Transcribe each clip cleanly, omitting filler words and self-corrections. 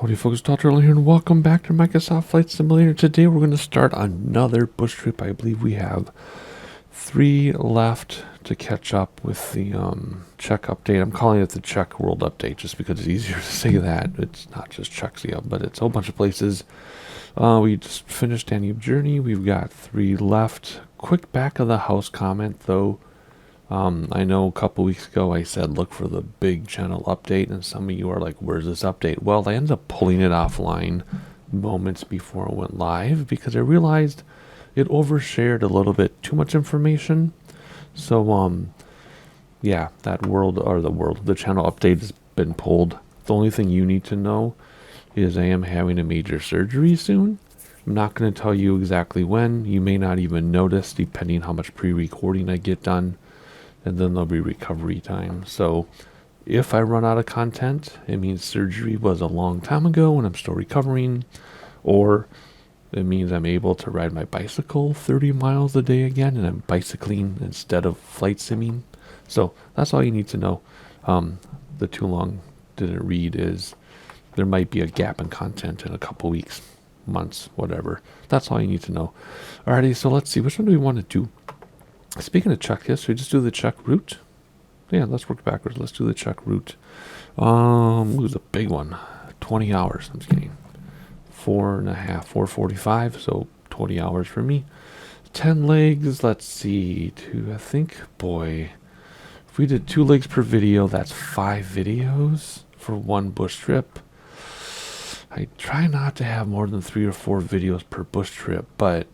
Howdy folks, Dr. Earl here, and welcome back to Microsoft Flight Simulator. Today we're going to start another bush trip. I believe we have 3 left to catch up with the Czech update. I'm calling it the Czech World Update just because it's easier to say that. It's not just Czechia, but it's a whole bunch of places. We just finished Danube Journey. We've got 3 left. Quick back of the house comment though. I know a couple weeks ago I said look for the big channel update, and some of you are like, where's this update? Well, I ended up pulling it offline moments before it went live because I realized it overshared a little bit too much information. So yeah, the channel update has been pulled. The only thing you need to know is I am having a major surgery soon. I'm not going to tell you exactly when. You may not even notice depending how much pre-recording I get done. And then there'll be recovery time. So if I run out of content, it means surgery was a long time ago and I'm still recovering. Or it means I'm able to ride my bicycle 30 miles a day again and I'm bicycling instead of flight simming. So that's all you need to know. The too long didn't read is there might be a gap in content in a couple weeks, months, whatever. That's all you need to know. Alrighty, so let's see. Which one do we want to do? Speaking of Czech, yes, we just do the Czech route. Yeah, let's work backwards. Let's do the Czech route. It was a big one. 20 hours. I'm just kidding. 4.5, 4:45. So 20 hours for me. 10 legs. Let's see. I think, boy, if we did 2 legs per video, that's 5 videos for one bush trip. I try not to have more than 3 or 4 videos per bush trip, but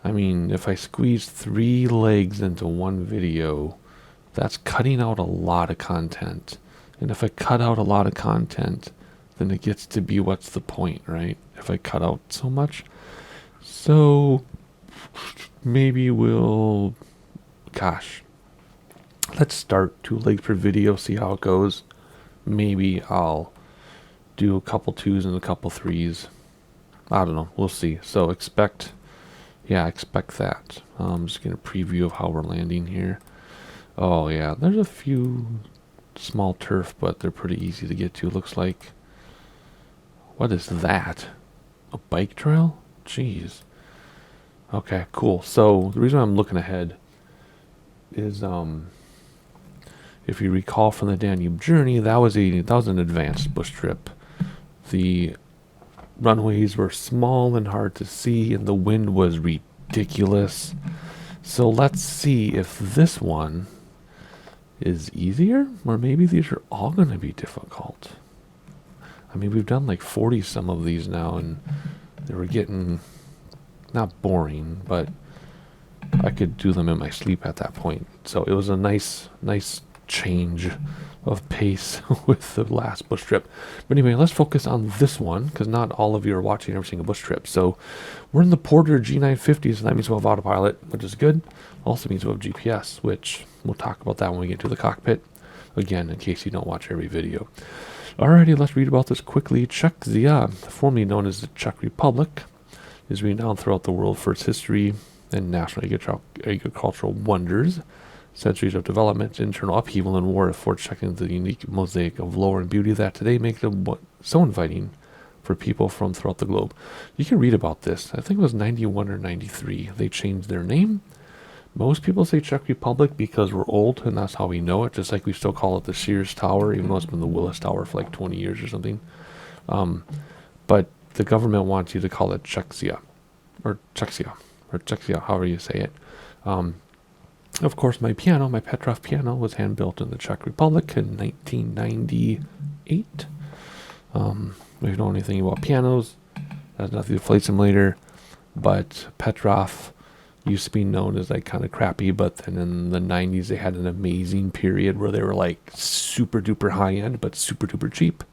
I mean, if I squeeze 3 legs into one video, that's cutting out a lot of content. And if I cut out a lot of content, then it gets to be what's the point, right? If I cut out so much. So maybe let's start 2 legs per video, see how it goes. Maybe I'll do a couple 2s and a couple 3s. I don't know. We'll see. So expect that. I'm just going to preview of how we're landing here. Oh yeah, there's a few small turf, but they're pretty easy to get to, looks like. What is that? A bike trail? Jeez. Okay, cool. So the reason I'm looking ahead is if you recall from the Danube Journey, that was an advanced bush trip. The runways were small and hard to see, and the wind was ridiculous. So let's see if this one is easier, or maybe these are all going to be difficult. I mean, we've done like 40 some of these now, and they were getting not boring, but I could do them in my sleep at that point. So it was a nice change of pace with the last bush trip. But anyway, let's focus on this one because not all of you are watching every single bush trip. So we're in the Porter G950, so that means we'll have autopilot, which is good. Also means we'll have GPS, which we'll talk about that when we get to the cockpit. Again, in case you don't watch every video. Alrighty, let's read about this quickly. Czechia, formerly known as the Czech Republic, is renowned throughout the world for its history and national agricultural wonders. Centuries of development, internal upheaval, and war have forged Czech into the unique mosaic of lore and beauty that today makes it so inviting for people from throughout the globe. You can read about this. I think it was 91 or 93. They changed their name. Most people say Czech Republic because we're old, and that's how we know it, just like we still call it the Sears Tower, even though it's been the Willis Tower for like 20 years or something. But the government wants you to call it Czechia, or however you say it. Of course, my Petrov piano was hand-built in the Czech Republic in 1998. If you know anything about pianos, that's nothing to do with Flight Simulator, but Petrov used to be known as like kind of crappy, but then in the 90s they had an amazing period where they were like super duper high-end, but super duper cheap.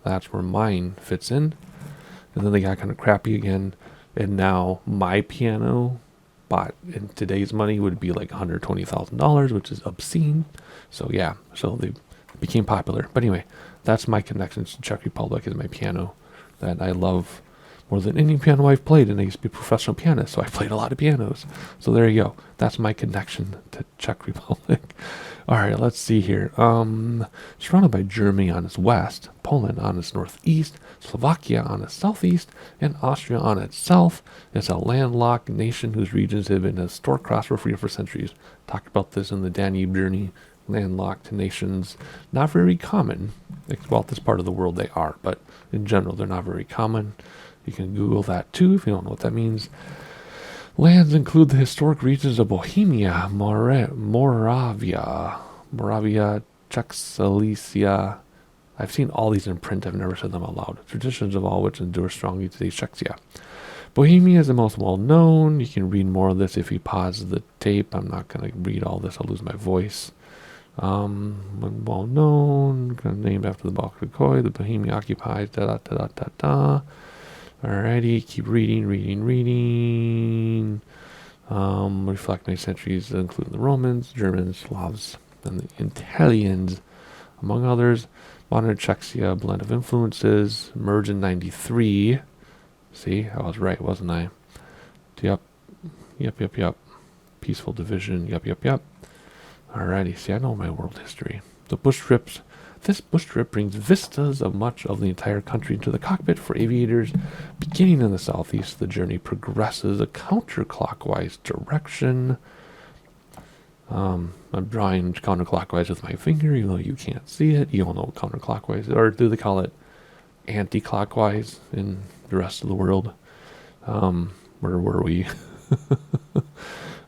That's where mine fits in. And then they got kind of crappy again, and now my piano bought in today's money would be like $120,000, which is obscene. So yeah, so they became popular. But anyway, that's my connection to Czech Republic, is my piano that I love more than any piano I've played, and I used to be a professional pianist, so I played a lot of pianos. So there you go. That's my connection to Czech Republic. All right, let's see here. Surrounded by Germany on its west, Poland on its northeast, Slovakia on its southeast, and Austria on its south. It's a landlocked nation whose regions have been a historic crossroad for centuries. Talked about this in the Danube journey. Landlocked nations, not very common. Well, this part of the world they are, but in general they're not very common. You can Google that too if you don't know what that means. Lands include the historic regions of Bohemia, Moravia, Czech Silesia. I've seen all these in print, I've never said them out loud. Traditions of all which endure strongly to today's Czechia. Bohemia is the most well known. You can read more of this if you pause the tape. I'm not going to read all this, I'll lose my voice. Well known, named after the Balkakoi, the Bohemia occupies, Alrighty, keep reading. Reflect many centuries, including the Romans, Germans, Slavs, and the Italians, among others. Modern Czechia, blend of influences, merged in 93. See, I was right, wasn't I? Yep. Peaceful division, yep. Alrighty, see, I know my world history. The bush trips. This bush trip brings vistas of much of the entire country into the cockpit for aviators. Beginning in the southeast, the journey progresses a counterclockwise direction. I'm drawing counterclockwise with my finger, even though you can't see it. You don't know what counterclockwise is, or do they call it anti-clockwise in the rest of the world? Where were we?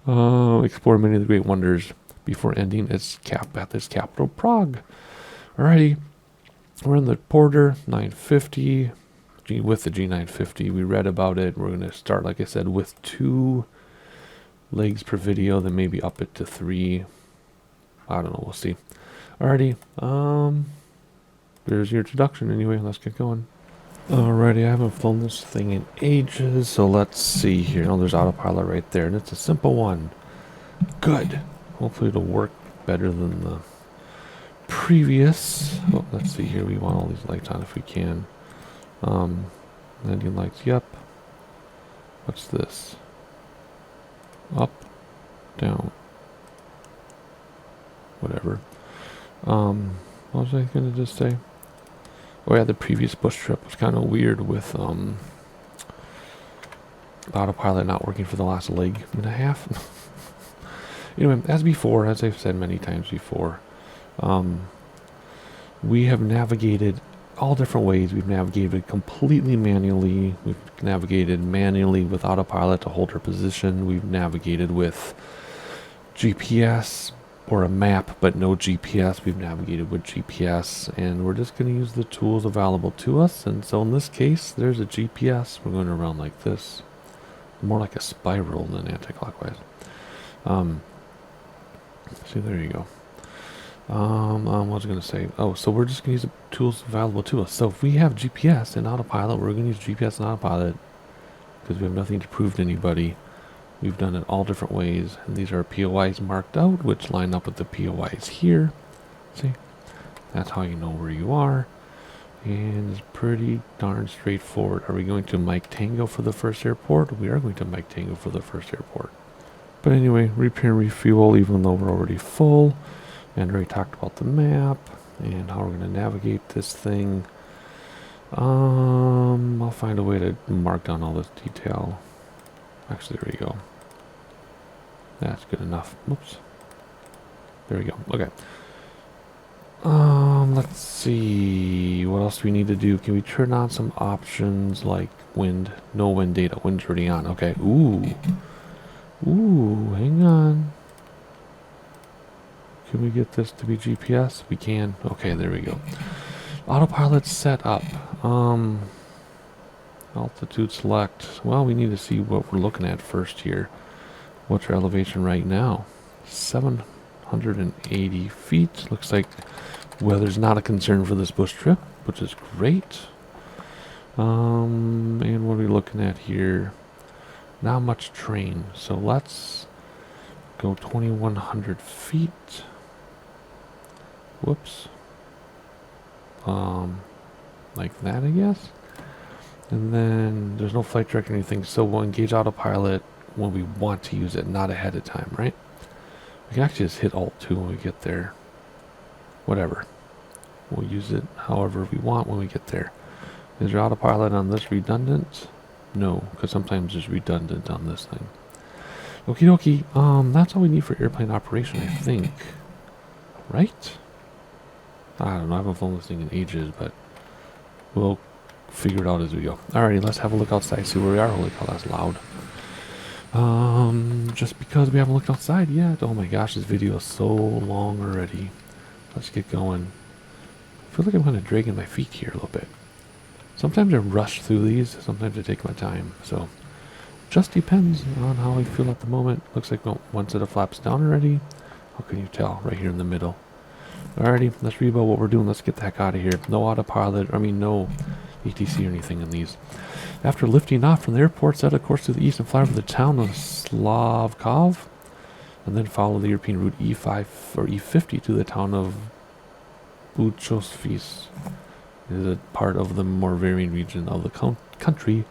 Explore many of the great wonders before ending its capital, Prague. Alrighty, we're in the Porter 950 with the G950. We read about it. We're going to start, like I said, with 2 legs per video, then maybe up it to 3. I don't know, we'll see. Alrighty, there's your introduction anyway. Let's get going. Alrighty, I haven't flown this thing in ages, so let's see here. Oh, there's autopilot right there, and it's a simple one. Good. Hopefully it'll work better than the previous. Oh, let's see here. We want all these lights on if we can. Landing lights, yep. What's this? Up, down, whatever. What was I gonna just say? Oh yeah, the previous bush trip was kind of weird with autopilot not working for the last leg and a half. Anyway, as before, as I've said many times before, we have navigated all different ways. We've navigated completely manually. We've navigated manually with autopilot to hold our position. We've navigated with GPS or a map, but no GPS. We've navigated with GPS, and we're just going to use the tools available to us. And so in this case, there's a GPS. We're going around like this, more like a spiral than anti-clockwise. See, there you go. What was I going to say? Oh, so we're just going to use the tools available to us. So if we have GPS and autopilot, we're going to use GPS and autopilot because we have nothing to prove to anybody. We've done it all different ways, and these are POIs marked out, which line up with the POIs here. See? That's how you know where you are. And it's pretty darn straightforward. Are we going to Mike Tango for the first airport? We are going to Mike Tango for the first airport. But anyway, repair and refuel, even though we're already full. And already talked about the map and how we're going to navigate this thing. I'll find a way to mark down all this detail. Actually, there we go. That's good enough. Whoops. There we go. Okay. Let's see. What else do we need to do? Can we turn on some options like wind? No wind data. Wind's already on. Okay. Ooh. Hang on. Can we get this to be GPS? We can. Okay, there we go. Autopilot set up. Altitude select. Well, we need to see what we're looking at first here. What's our elevation right now? 780 feet. Looks like weather's not a concern for this bush trip, which is great. And what are we looking at here? Not much terrain. So let's go 2,100 feet. Whoops. Like that, I guess. And then there's no flight director or anything, so we'll engage autopilot when we want to use it, not ahead of time, right? We can actually just hit Alt 2 when we get there. Whatever. We'll use it however we want when we get there. Is your autopilot on this redundant? No, because sometimes it's redundant on this thing. Okie dokie. That's all we need for airplane operation, I think. Right? I don't know. I haven't flown this thing in ages, but we'll figure it out as we go. Alrighty, let's have a look outside, see where we are. Holy cow, that's loud. Just because we haven't looked outside yet. Oh my gosh, this video is so long already. Let's get going. I feel like I'm kind of dragging my feet here a little bit. Sometimes I rush through these, sometimes I take my time. So, just depends on how I feel at the moment. Looks like one set of flaps down already. How can you tell? Right here in the middle. Alrighty, let's read about what we're doing. Let's get the heck out of here. No autopilot, no ATC or anything in these. After lifting off from the airport, set a course to the east and fly over the town of Slavkov, and then follow the European route E5 or E50 to the town of Buchosvis. It is a part of the Moravian region of the country,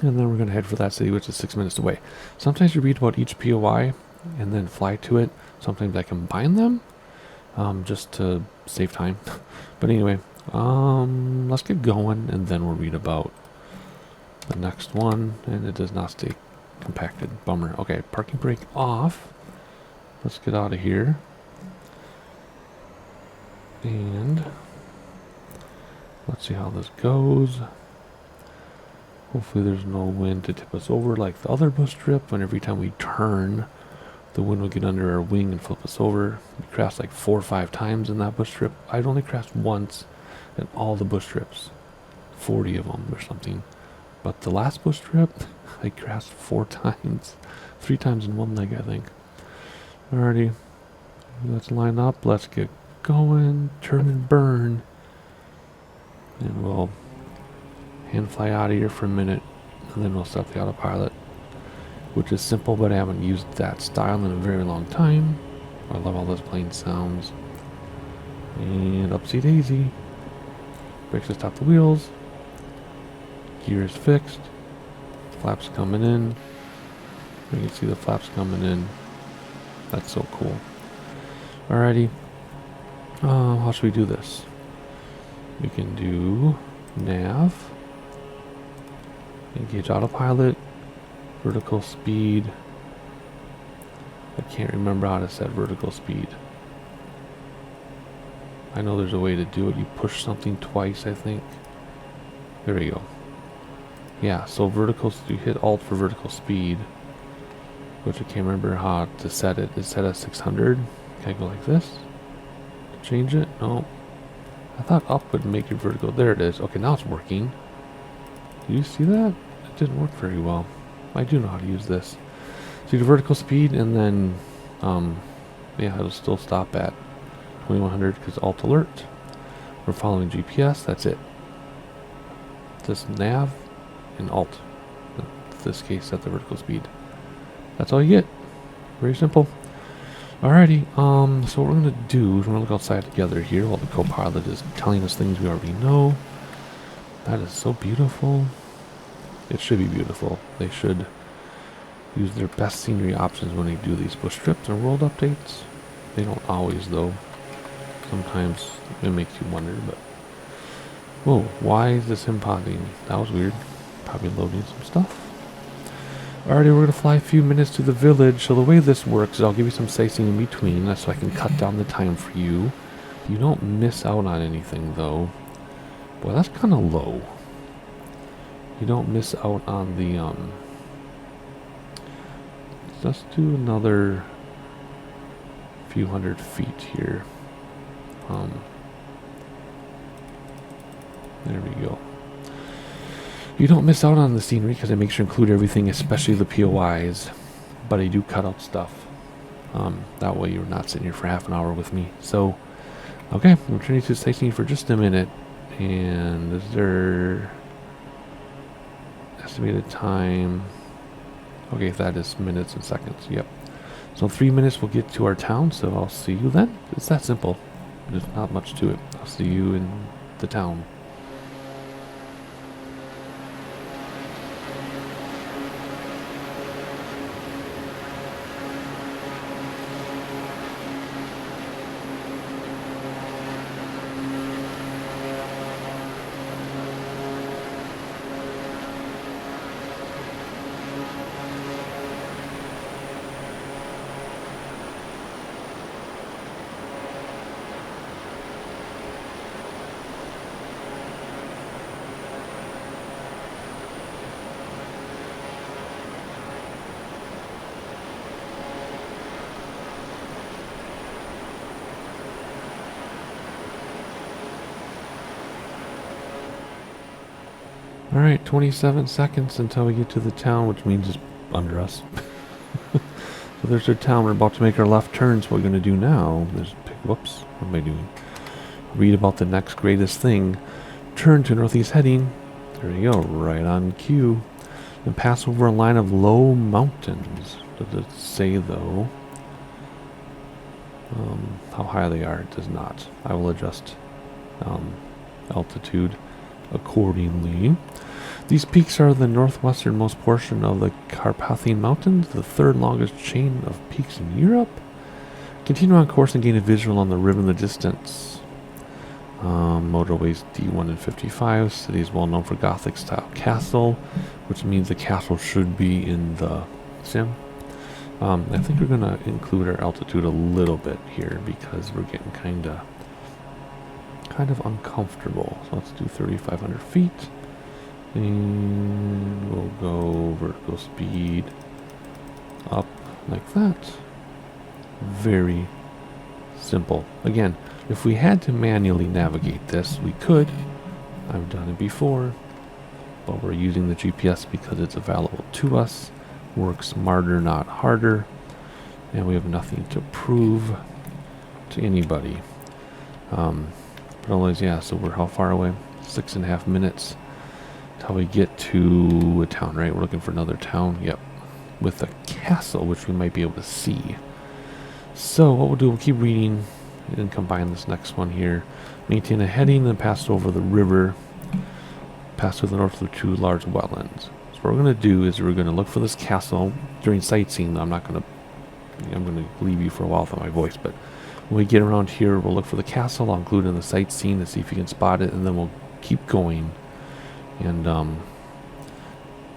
and then we're going to head for that city, which is 6 minutes away. Sometimes you read about each POI and then fly to it. Sometimes I combine them just to save time. But anyway, let's get going, and then we'll read about the next one. And it does not stay compacted. Bummer. Okay, parking brake off. Let's get out of here. And let's see how this goes. Hopefully there's no wind to tip us over like the other bus trip, when every time we turn, the wind will get under our wing and flip us over. We crashed like 4 or 5 times in that bush trip. I'd only crashed once in all the bush trips. 40 of them or something. But the last bush trip, I crashed 4 times. 3 times in one leg, I think. Alrighty. Let's line up. Let's get going. Turn and burn. And we'll hand fly out of here for a minute. And then we'll set the autopilot. Which is simple, but I haven't used that style in a very long time. I love all those plane sounds. And upsy daisy. Brakes to stop the wheels. Gear is fixed. Flaps coming in. You can see the flaps coming in. That's so cool. Alrighty. How should we do this? We can do nav. Engage autopilot. Vertical speed. I can't remember how to set vertical speed. I know there's a way to do it. You push something twice, I think. There we go. Yeah, so vertical, you hit Alt for vertical speed, which I can't remember how to set it. It's set at 600. Can I go like this? Change it? No. I thought up would make it vertical. There it is. Okay, now it's working. Do you see that? It didn't work very well. I do know how to use this. So you do vertical speed, and then, yeah, it'll still stop at 2100 because Alt Alert. We're following GPS. That's it. Just nav and Alt. In this case, set the vertical speed. That's all you get. Very simple. Alrighty. So what we're gonna do is we're gonna look outside together here while the co-pilot is telling us things we already know. That is so beautiful. It should be beautiful. They should use their best scenery options when they do these bush trips and world updates. They don't always, though. Sometimes it makes you wonder, but... Whoa, why is this him pausing? That was weird. Probably loading some stuff. Alrighty, we're going to fly a few minutes to the village. So the way this works is I'll give you some sightseeing in between. That's so I can cut down the time for you. You don't miss out on anything, though. Boy, that's kind of low. You don't miss out on the, let's do another few hundred feet here. There we go. You don't miss out on the scenery because I make sure to include everything, especially the POIs. But I do cut out stuff. That way you're not sitting here for half an hour with me. So, okay, I'm turning to sightseeing for just a minute. And is there... estimated time. Okay, that is minutes and seconds. Yep. So in 3 minutes we'll get to our town, so I'll see you then. It's that simple. There's not much to it. I'll see you in the town. Alright, 27 seconds until we get to the town, which means it's under us. So there's our town. We're about to make our left turn. So what we're going to do now is whoops, what am I doing? Read about the next greatest thing. Turn to northeast heading. There you go, right on cue. And pass over a line of low mountains. Does it say though how high they are? It does not. I will adjust altitude accordingly. These peaks are the northwesternmost portion of the Carpathian Mountains, the third longest chain of peaks in Europe. Continue on course and gain a visual on the river in the distance. Motorways D1 and 55. City is well known for Gothic style castle, which means the castle should be in the sim. I think we're going to include our altitude a little bit here because we're getting kind of uncomfortable. So let's do 3,500 feet. And we'll go vertical speed up like that. Very simple. Again, if we had to manually navigate this, we could. I've done it before. But we're using the GPS because it's available to us. Work smarter, not harder. And we have nothing to prove to anybody. But always, yeah, so we're how far away? 6.5 minutes till we get to a town, right? We're looking for another town, yep. With a castle, which we might be able to see. So what we'll do, we'll keep reading and combine this next one here. Maintain a heading, then pass over the river. Pass to the north of 2 large wetlands. So what we're going to do is we're going to look for this castle during sightseeing. I'm going to leave you for a while with my voice, but when we get around here, we'll look for the castle. I'll include it in the sightseeing to see if you can spot it, and then we'll keep going and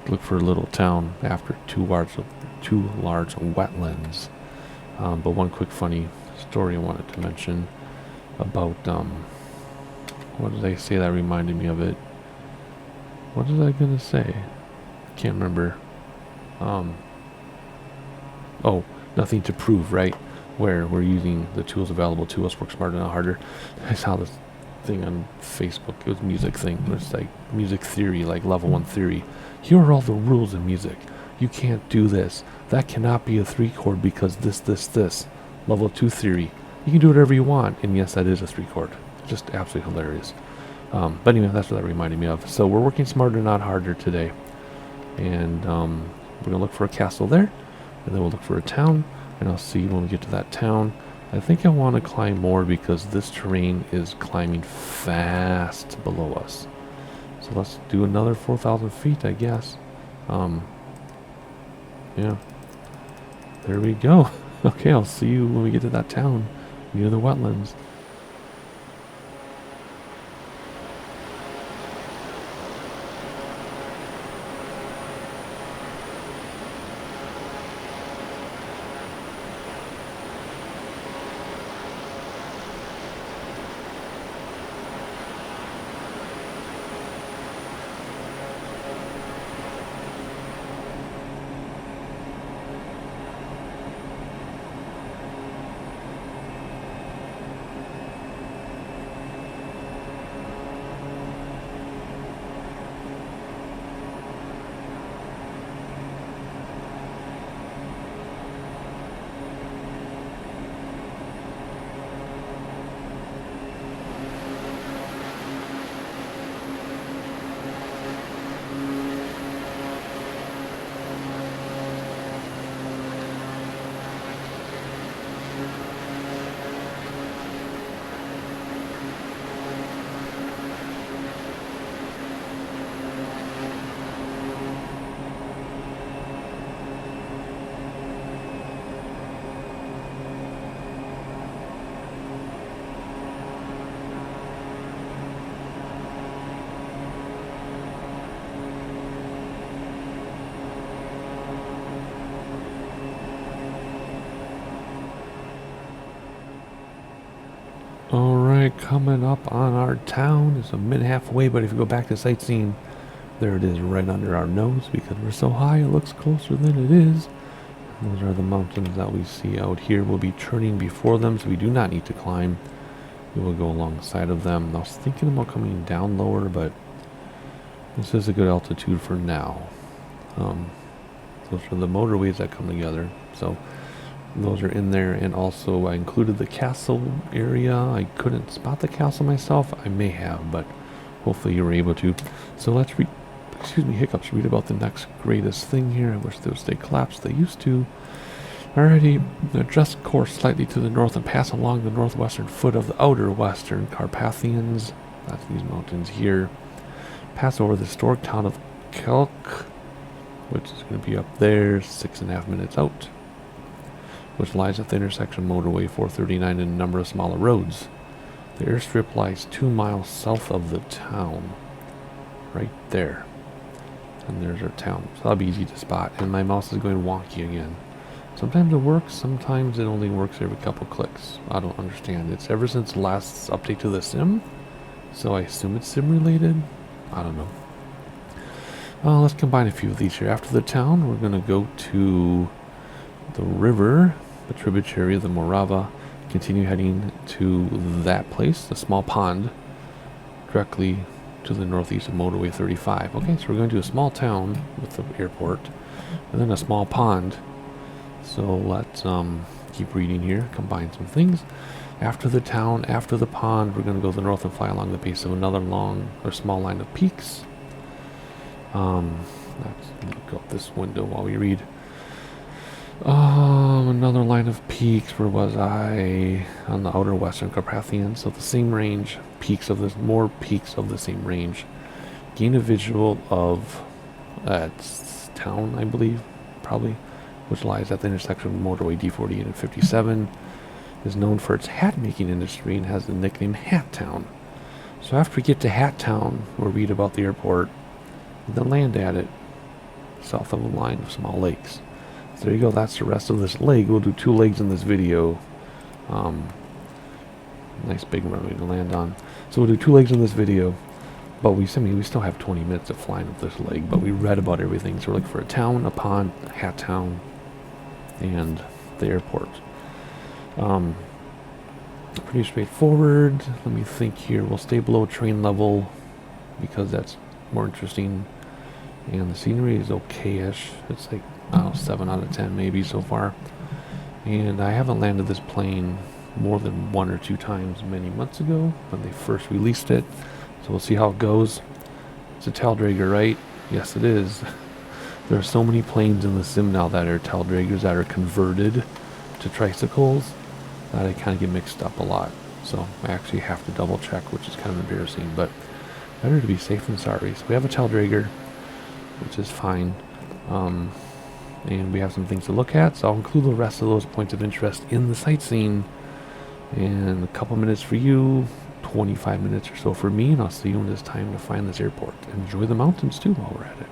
look for a little town after 2 large wetlands. But one quick funny story I wanted to mention about what did I say that reminded me of it? What was I gonna say? Can't remember. Oh, nothing to prove, right? Where we're using the tools available to us, work smarter, not harder. I saw this thing on Facebook. It was a music thing. It was like music theory, like level 1 theory. Here are all the rules in music. You can't do this. That cannot be a 3 chord because this. Level 2 theory. You can do whatever you want. And yes, that is a 3 chord. Just absolutely hilarious. But anyway, that's what that reminded me of. So we're working smarter, not harder today. And we're going to look for a castle there. And then we'll look for a town. And I'll see when we get to that town. I think I want to climb more because this terrain is climbing fast below us. So let's do another 4,000 feet, I guess. Yeah. There we go. Okay, I'll see you when we get to that town near the wetlands. Alright, coming up on our town. It's a minute halfway, but if you go back to sightseeing, there it is right under our nose because we're so high it looks closer than it is. And those are the mountains that we see out here. We'll be turning before them, so we do not need to climb. We will go alongside of them. I was thinking about coming down lower, but This is a good altitude for now. Those are the motorways that come together. So those are in there, and also I included the castle area. I couldn't spot the castle myself. I may have, but hopefully you were able to. So let's read, excuse me, hiccups, read about the next greatest thing here. I wish they would stay collapsed. They used to. Alrighty, adjust course slightly to the north and pass along the northwestern foot of the outer western Carpathians. That's these mountains here. Pass over the historic town of Kelk, which is going to be up there, 6.5 minutes out, which lies at the intersection of motorway 439 and a number of smaller roads. The airstrip lies 2 miles south of the town, right there. And there's our town, so that'll be easy to spot. And my mouse is going wonky again. Sometimes it works, sometimes it only works every couple clicks. I don't understand. It's ever since the last update to the sim, so I assume it's sim related. I don't know. Let's combine a few of these here. After the town, we're going to go to the river, the tributary of the Morava, continue heading to that place, the small pond, directly to the northeast of motorway 35. Okay, so we're going to a small town with the airport, and then a small pond. So let's keep reading here, combine some things. After the town, after the pond, we're going to go to the north and fly along the base of another long or small line of peaks. Let's look out this window while we read. Another line of peaks. Where was I? On the outer western Carpathian. So the same range, peaks of this, more peaks of the same range. Gain a visual of that town, I believe, probably, which lies at the intersection of motorway D48 and 57. Is known for its hat making industry and has the nickname Hat Town. So after we get to Hat Town, we'll read about the airport, and then land at it, south of a line of small lakes. So there you go, that's the rest of this leg. We'll do 2 legs in this video. Nice big runway to land on. So we'll do 2 legs in this video, but we still have 20 minutes of flying up this leg, but we read about everything. So we're looking for a town, a pond, a Hat Town, and the airport. Pretty straightforward. Let me think here. We'll stay below train level because that's more interesting, and the scenery is okay-ish. It's like, I don't know, 7 out of 10 maybe so far. And I haven't landed this plane more than 1 or 2 times many months ago when they first released it, so we'll see how it goes. It's a tail dragger, right? Yes, it is. There are so many planes in the sim now that are tail draggers that are converted to tricycles that I kind of get mixed up a lot. So I actually have to double check, which is kind of embarrassing, but better to be safe than sorry. So we have a tail dragger, which is fine. And we have some things to look at, so I'll include the rest of those points of interest in the sightseeing. And a couple minutes for you, 25 minutes or so for me, and I'll see you when it's time to find this airport. Enjoy the mountains too while we're at it.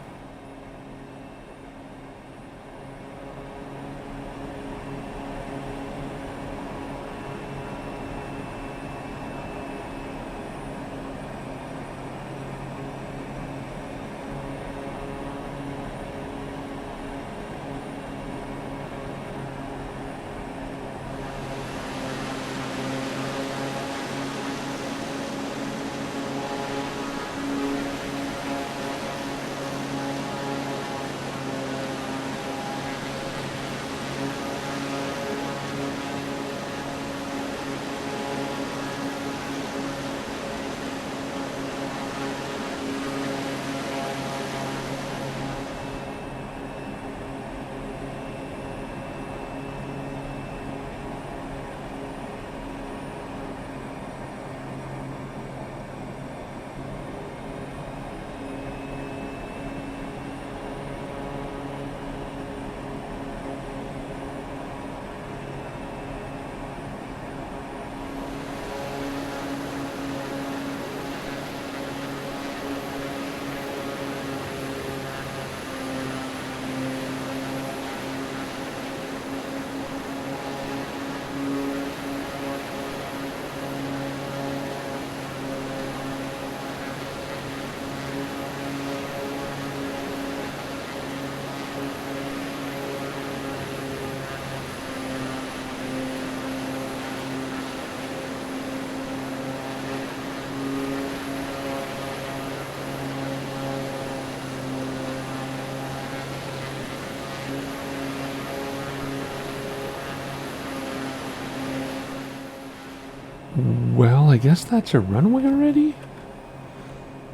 Well, I guess that's a runway already?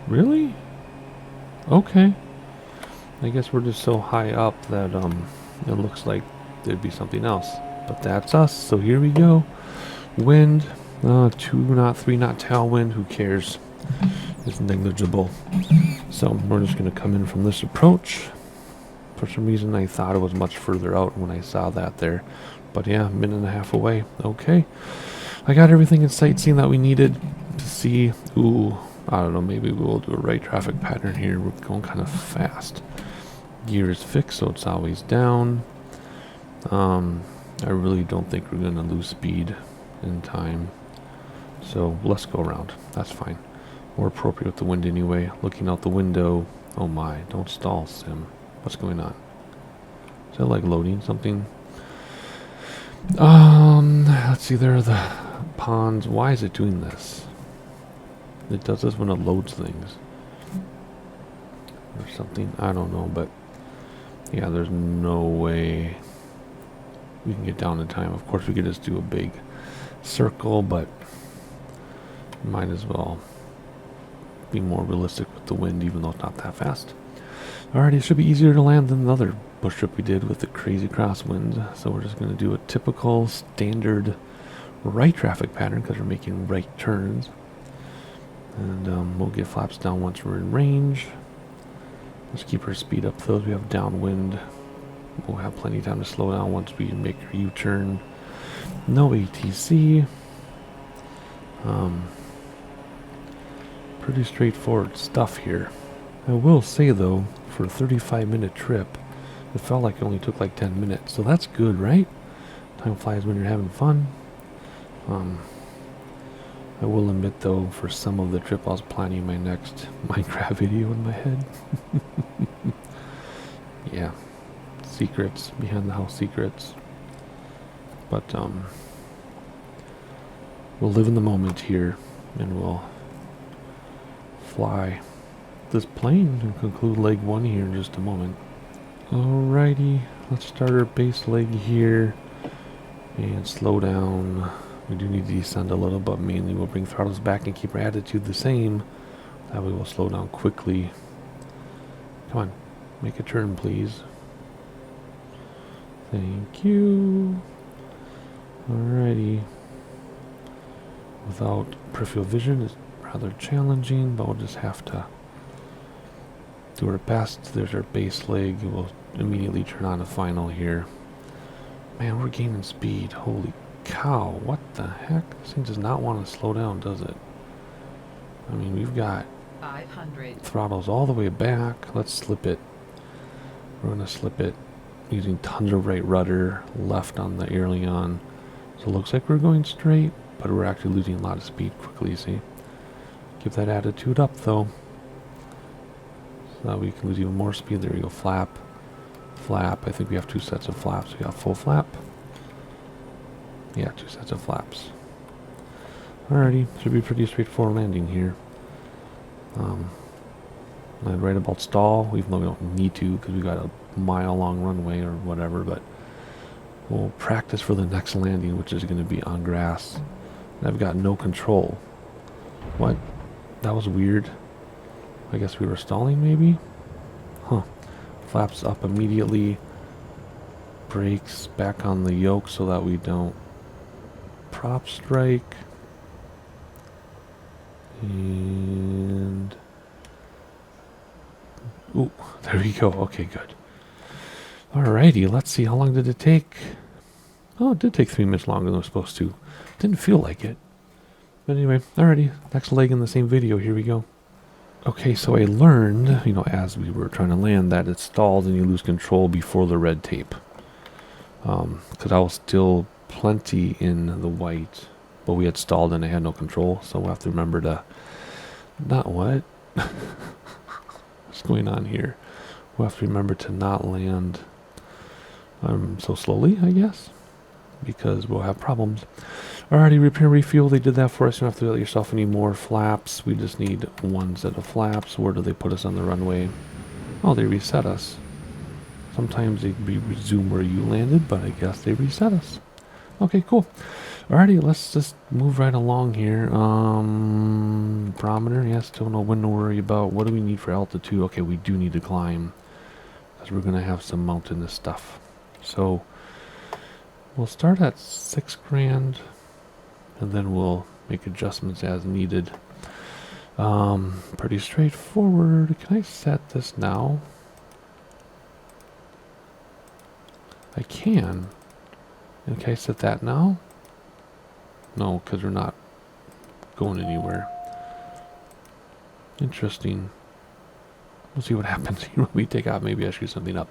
Really? Okay. I guess we're just so high up that it looks like there'd be something else. But that's us, so here we go. Wind, 2 knot, 3 knot tailwind, who cares? It's negligible. So we're just going to come in from this approach. For some reason I thought it was much further out when I saw that there. But yeah, minute and a half away. Okay. I got everything in sight seeing that we needed to see. Ooh, I don't know, maybe we'll do a right traffic pattern here. We're going kind of fast. Gear is fixed, so it's always down. I really don't think we're going to lose speed in time. So let's go around. That's fine. More appropriate with the wind anyway. Looking out the window. Oh my, don't stall, Sim. What's going on? Is that like loading something? Let's see, there are the ponds. Why is it doing this? It does this when it loads things. Or something. I don't know, but yeah, there's no way we can get down in time. Of course, we could just do a big circle, but might as well be more realistic with the wind, even though it's not that fast. Alrighty, it should be easier to land than the other bush trip we did with the crazy crosswinds. So we're just going to do a typical standard right traffic pattern because we're making right turns. And we'll get flaps down once we're in range. Let's keep our speed up though. We have downwind. We'll have plenty of time to slow down once we make our U-turn. No ATC. Pretty straightforward stuff here. I will say though, for a 35-minute trip, it felt like it only took like 10 minutes. So that's good, right? Time flies when you're having fun. I will admit though, for some of the trip I was planning my next Minecraft video in my head. Yeah. Secrets, behind the house secrets. But we'll live in the moment here and we'll fly this plane and conclude leg 1 here in just a moment. Alrighty, let's start our base leg here and slow down. We do need to descend a little, but mainly we'll bring throttles back and keep our attitude the same. That way we'll slow down quickly. Come on, make a turn please. Thank you. Alrighty. Without peripheral vision is rather challenging, but we'll just have to do our best. There's our base leg. We'll immediately turn on the final here. Man, we're gaining speed. Holy cow. What the heck? This thing does not want to slow down, does it? I mean, we've got 500 throttles all the way back. Let's slip it. We're going to slip it using tons of right rudder, left on the aileron. So it looks like we're going straight, but we're actually losing a lot of speed quickly, see? Keep that attitude up though, so that we can lose even more speed. There we go, flap, flap. I think we have 2 sets of flaps. We got full flap. Yeah, 2 sets of flaps. Alrighty, should be pretty straightforward landing here. Land right about stall, even though we don't need to because we got a mile-long runway or whatever, but we'll practice for the next landing, which is going to be on grass. And I've got no control. What? That was weird. I guess we were stalling, maybe? Huh. Flaps up immediately. Brakes back on the yoke so that we don't prop strike. And... ooh, there we go. Okay, good. Alrighty, let's see. How long did it take? Oh, it did take 3 minutes longer than it was supposed to. Didn't feel like it. But anyway, alrighty. Next leg in the same video. Here we go. Okay, so I learned, you know, as we were trying to land, that it stalls and you lose control before the red tape. Because I was still plenty in the white, but we had stalled and I had no control. So we'll have to remember to... not what? What's going on here? We'll have to remember to not land so slowly, I guess, because we'll have problems. Alrighty, repair, refuel. They did that for us. You don't have to let yourself any more flaps. We just need 1 set of flaps. Where do they put us on the runway? Oh, they reset us. Sometimes they resume where you landed, but I guess they reset us. Okay, cool. Alrighty, let's just move right along here. Barometer, yes, still no wind to worry about. What do we need for altitude? Okay, we do need to climb, because we're going to have some mountainous stuff. So, we'll start at 6 grand, and then we'll make adjustments as needed. Pretty straightforward. Can I set this now? I can. And can I set that now? No, because we're not going anywhere. Interesting. We'll see what happens here when we take off. Maybe I screw something up.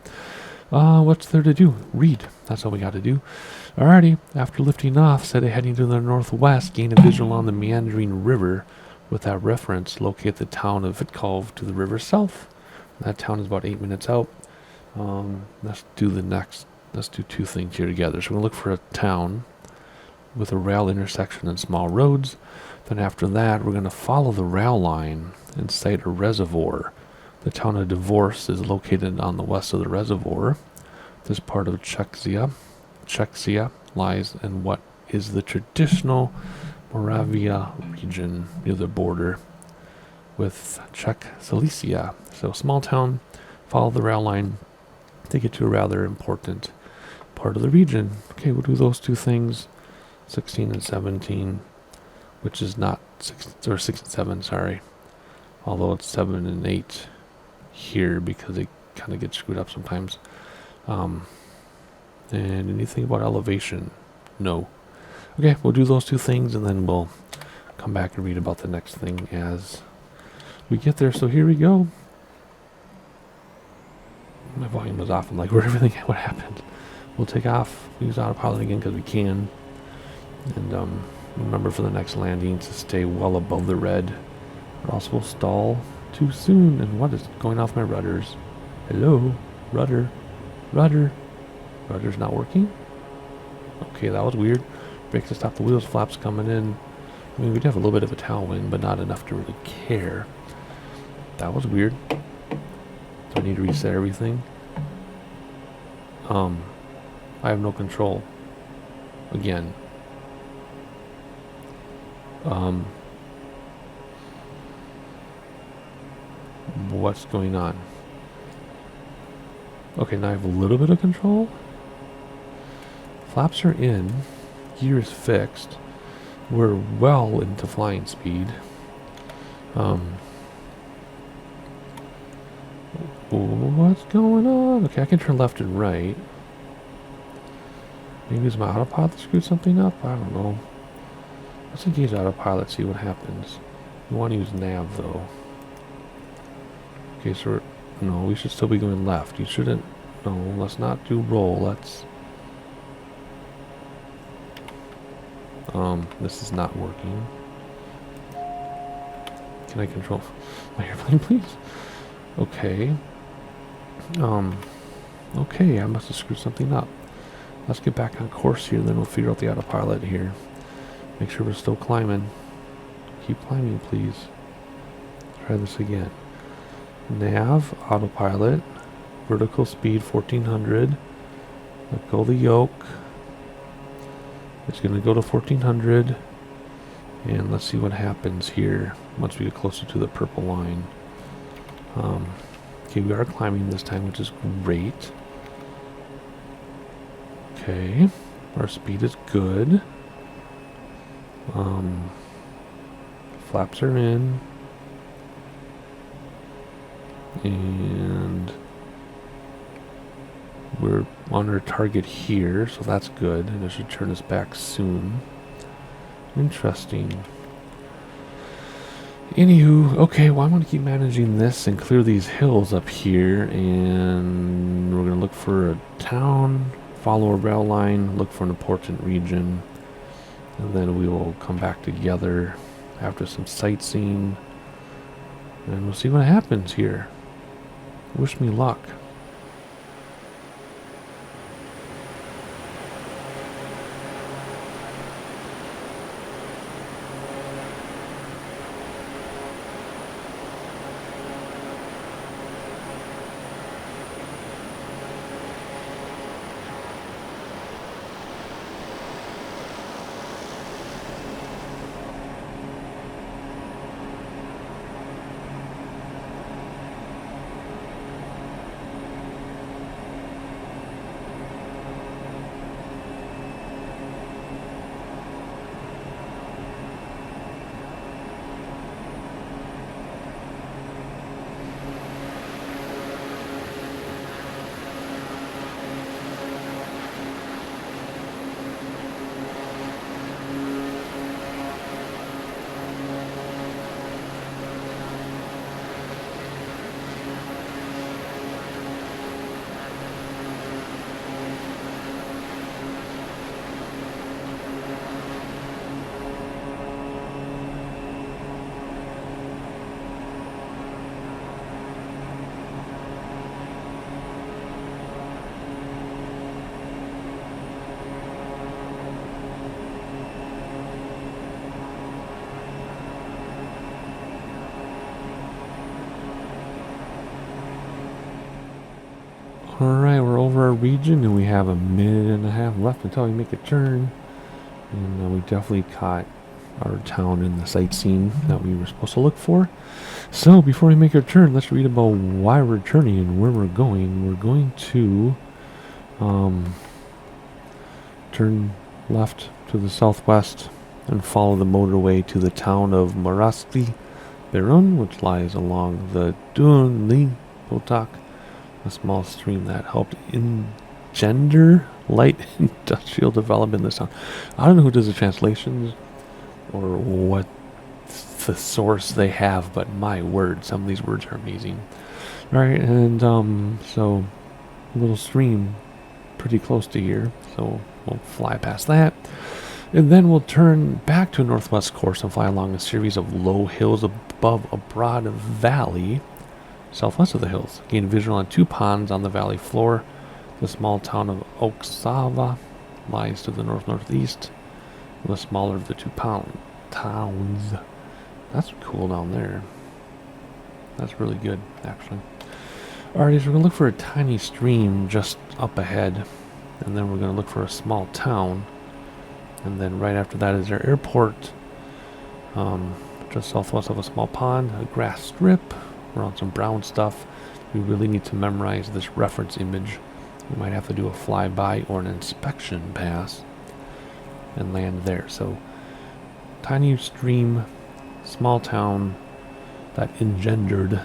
What's there to do? Read. That's all we got to do. Alrighty. After lifting off, instead of heading to the northwest, gain a visual on the meandering river. With that reference, locate the town of Vitkov to the river south. That town is about 8 minutes out. Let's do the next. Let's do 2 things here together. So we're going to look for a town with a rail intersection and small roads. Then after that, we're going to follow the rail line and sight a reservoir. The town of Divorce is located on the west of the reservoir. This part of Czechia lies in what is the traditional Moravia region near the border with Czech Silesia. So small town, follow the rail line to get to a rather important part of the region. Okay, we'll do those 2 things. 16 and 17, which is not 6 and 7, sorry. Although it's 7 and 8 here because they kind of get screwed up sometimes. And anything about elevation? No. Okay, we'll do those 2 things and then we'll come back and read about the next thing as we get there. So here we go. My volume was off. I'm like, where everything? What happened? We'll take off. We use autopilot again because we can. And remember for the next landing to stay well above the red. Or else we'll stall too soon. And what is going off my rudders? Hello? Rudder. Rudder. Rudder's not working? Okay, that was weird. Brakes to stop the wheels, flaps coming in. I mean, we do have a little bit of a tailwind, but not enough to really care. That was weird. Do I need to reset everything? I have no control. Again. What's going on? Okay, now I have a little bit of control. Flaps are in. Gear is fixed. We're well into flying speed. What's going on? Okay, I can turn left and right. Maybe use my autopilot to screw something up? I don't know. Let's engage autopilot, see what happens. We want to use nav though. Okay, so no, we should still be going left. You shouldn't. No, let's not do roll. Let's. This is not working. Can I control my airplane, please? Okay. Okay, I must have screwed something up. Let's get back on course here, then we'll figure out the autopilot here. Make sure we're still climbing. Keep climbing, please. Try this again. Nav, autopilot, vertical speed 1400. Let go the yoke. It's going to go to 1400. And let's see what happens here once we get closer to the purple line. Okay, we are climbing this time, which is great. Okay, our speed is good. Flaps are in. And we're on our target here, so that's good. And it should turn us back soon. Interesting. Anywho, okay, well, I'm going to keep managing this and clear these hills up here. And we're going to look for a town, follow a rail line, look for an important region. And then we will come back together after some sightseeing. And we'll see what happens here. Wish me luck. Alright, we're over our region and we have a minute and a half left until we make a turn. And we definitely caught our town in the sightseeing that we were supposed to look for. So before we make our turn, let's read about why we're turning and where we're going. We're going to turn left to the southwest and follow the motorway to the town of Moravský Brno, which lies along the Tuřany potok, a small stream that helped engender light industrial development in this town. I don't know who does the translations or what the source they have, but my word, some of these words are amazing. Alright, and so a little stream pretty close to here, so we'll fly past that. And then we'll turn back to a northwest course and fly along a series of low hills above a broad valley southwest of the hills. Gain visual on two ponds on the valley floor. The small town of Ostrava lies to the northeast, the smaller of the two towns. That's cool down there. That's really good, actually. Alright, so we're going to look for a tiny stream just up ahead, and then we're going to look for a small town. And then right after that is our airport, just southwest of a small pond, a grass strip, around some brown stuff. We really need to memorize this reference image. We might have to do a flyby or an inspection pass and land there. So, tiny stream, small town that engendered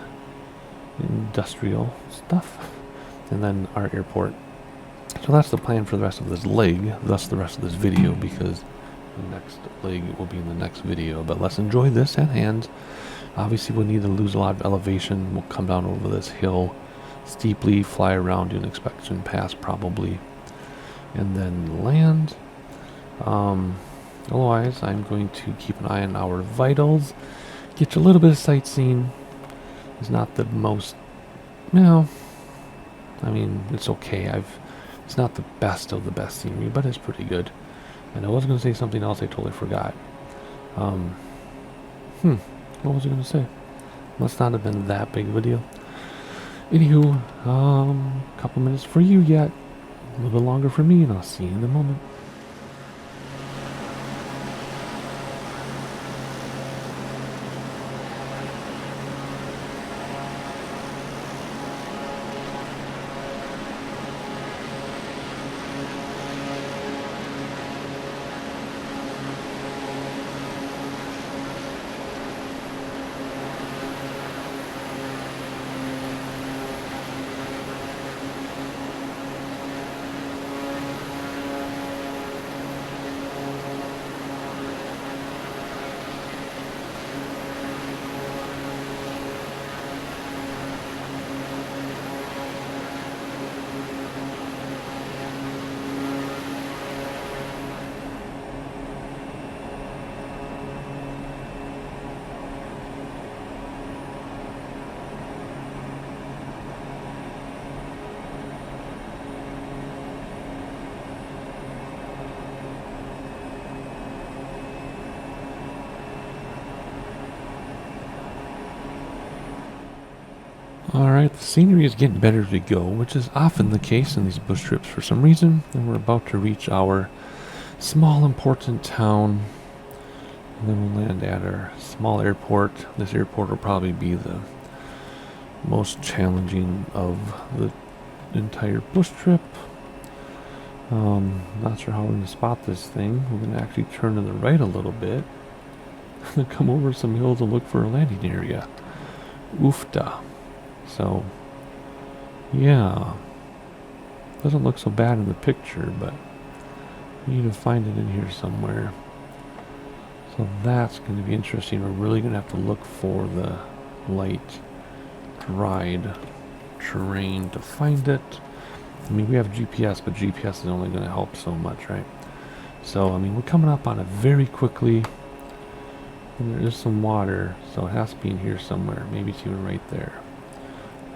industrial stuff, and then our airport. So that's the plan for the rest of this leg, thus the rest of this video, because the next leg will be in the next video. But let's enjoy this at hand. Obviously we'll need to lose a lot of elevation. We'll come down over this hill steeply, fly around, do an inspection pass probably, and then land. Otherwise I'm going to keep an eye on our vitals, get you a little bit of sightseeing. It's not the most, I mean, it's okay. It's not the best of the best scenery, but it's pretty good. And I was going to say something else I totally forgot. What was I going to say? Must not have been that big of a deal. Anywho, couple minutes for you yet. A little bit longer for me, and I'll see you in a moment. Alright, the scenery is getting better as we go, which is often the case in these bush trips for some reason, and we're about to reach our small important town, and then we'll land at our small airport. This airport will probably be the most challenging of the entire bush trip. Not sure how we're going to spot this thing. We're going to actually turn to the right a little bit, and come over some hills and look for a landing area. Oofta. So, yeah, doesn't look so bad in the picture, but we need to find it in here somewhere. So that's going to be interesting. We're really going to have to look for the light ride terrain to find it. I mean, we have GPS, but GPS is only going to help so much, right? So, I mean, we're coming up on it very quickly. And there is some water, so it has to be in here somewhere. Maybe it's even right there.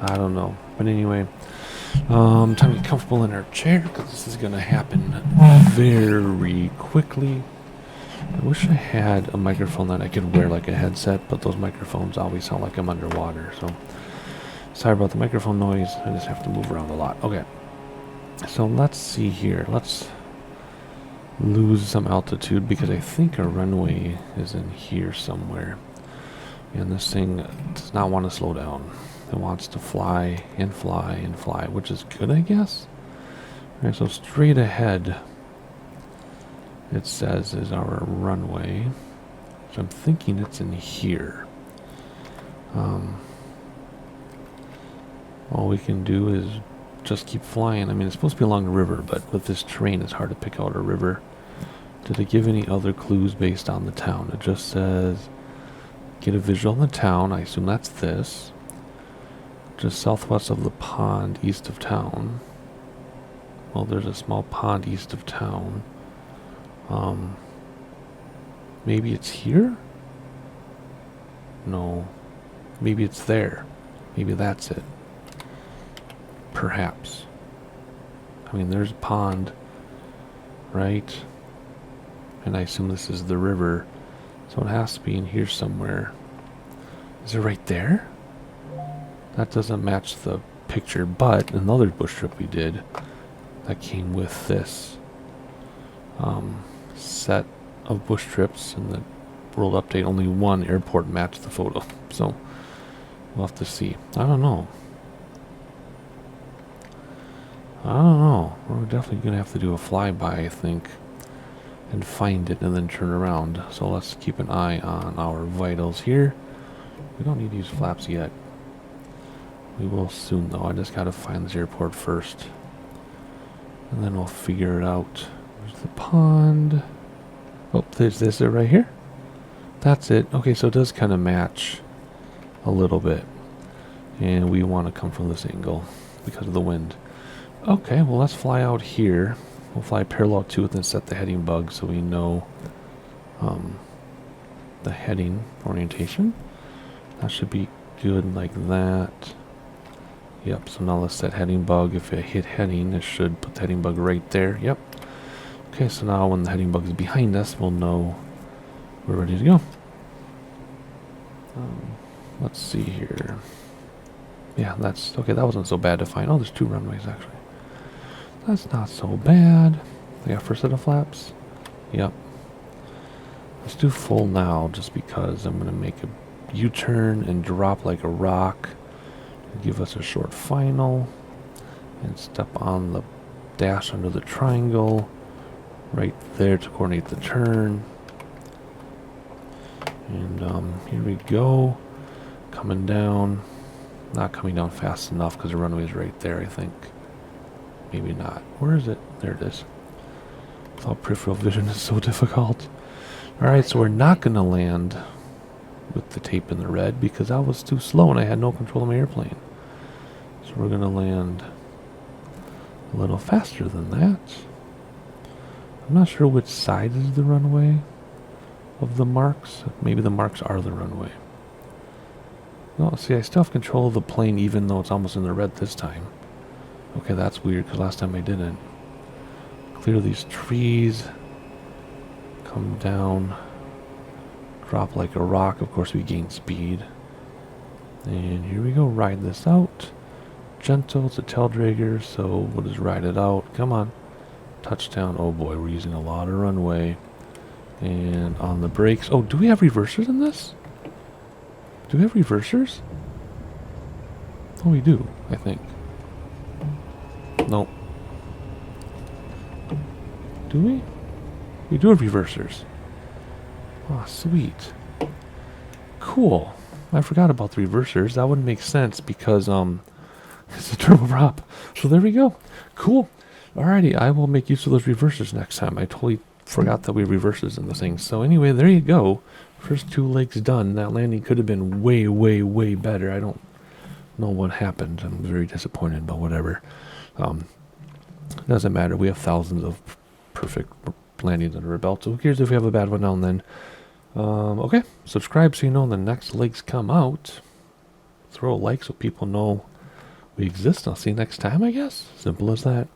I don't know. But anyway, time to get comfortable in our chair, because this is going to happen very quickly. I wish I had a microphone that I could wear like a headset, but those microphones always sound like I'm underwater. So Sorry about the microphone noise. I just have to move around a lot. Okay. So let's see here. Let's lose some altitude because I think our runway is in here somewhere. And this thing does not want to slow down. It wants to fly and fly and fly, which is good, I guess. All right, so straight ahead, it says, is our runway. So I'm thinking it's in here. All we can do is just keep flying. I mean, it's supposed to be along the river, but with this terrain, it's hard to pick out a river. Did it give any other clues based on the town? It just says, get a visual on the town. I assume that's this. Just southwest of the pond, east of town. Well, there's a small pond east of town. Maybe it's here? No. Maybe it's there. Maybe that's it. Perhaps. I mean, there's a pond, right? And I assume this is the river. So it has to be in here somewhere. Is it right there? That doesn't match the picture, but another bush trip we did that came with this set of bush trips in the world update, only one airport matched the photo. So we'll have to see. I don't know. We're definitely going to have to do a flyby, I think, and find it and then turn around. So let's keep an eye on our vitals here. We don't need to use flaps yet. We will soon, though. I just got to find this airport first. And then we'll figure it out. There's the pond. Oh, there's this it right here. That's it. Okay, so it does kind of match a little bit. And we want to come from this angle because of the wind. Okay, well, let's fly out here. We'll fly parallel to it and set the heading bug so we know the heading orientation. That should be good like that. Yep, so now let's set heading bug. If I hit heading, it should put the heading bug right there. Yep. Okay, so now when the heading bug is behind us, we'll know we're ready to go. Let's see here. Yeah, that's okay. That wasn't so bad to find. Oh, there's two runways actually. That's not so bad. I got first set of flaps. Yep. Let's do full now, just because I'm gonna make a U-turn and drop like a rock. Give us a short final and step on the dash under the triangle right there to coordinate the turn. And here we go, coming down. Not coming down fast enough because the runway is right there, I think. Maybe not. Where is it? There it is. Without peripheral vision is so difficult. Alright, so we're not going to land with the tape in the red because I was too slow and I had no control of my airplane. So we're going to land a little faster than that. I'm not sure which side is the runway of the marks. Maybe the marks are the runway. No, see, I still have control of the plane even though it's almost in the red this time. Okay, that's weird because last time I didn't. Clear these trees. Come down. Drop like a rock. Of course, we gain speed. And here we go. Ride this out. Gentle. It's a tail dragger, so we'll just ride it out. Come on. Touchdown. Oh boy, we're using a lot of runway. And on the brakes. Oh, do we have reversers in this? Do we have reversers? Oh, we do, I think. Nope. Do we? We do have reversers. Oh, sweet. Cool. I forgot about the reversers. That wouldn't make sense because it's a turboprop. So there we go. Cool. Alrighty, I will make use of those reversers next time. I totally forgot that we have reversers in the thing. So anyway, there you go. First two legs done. That landing could have been way, way, way better. I don't know what happened. I'm very disappointed, but whatever. Doesn't matter. We have thousands of perfect landings under our belt. So who cares if we have a bad one now and then? Okay. Subscribe so you know when the next legs come out. Throw a like so people know we exist. I'll see you next time, I guess. Simple as that.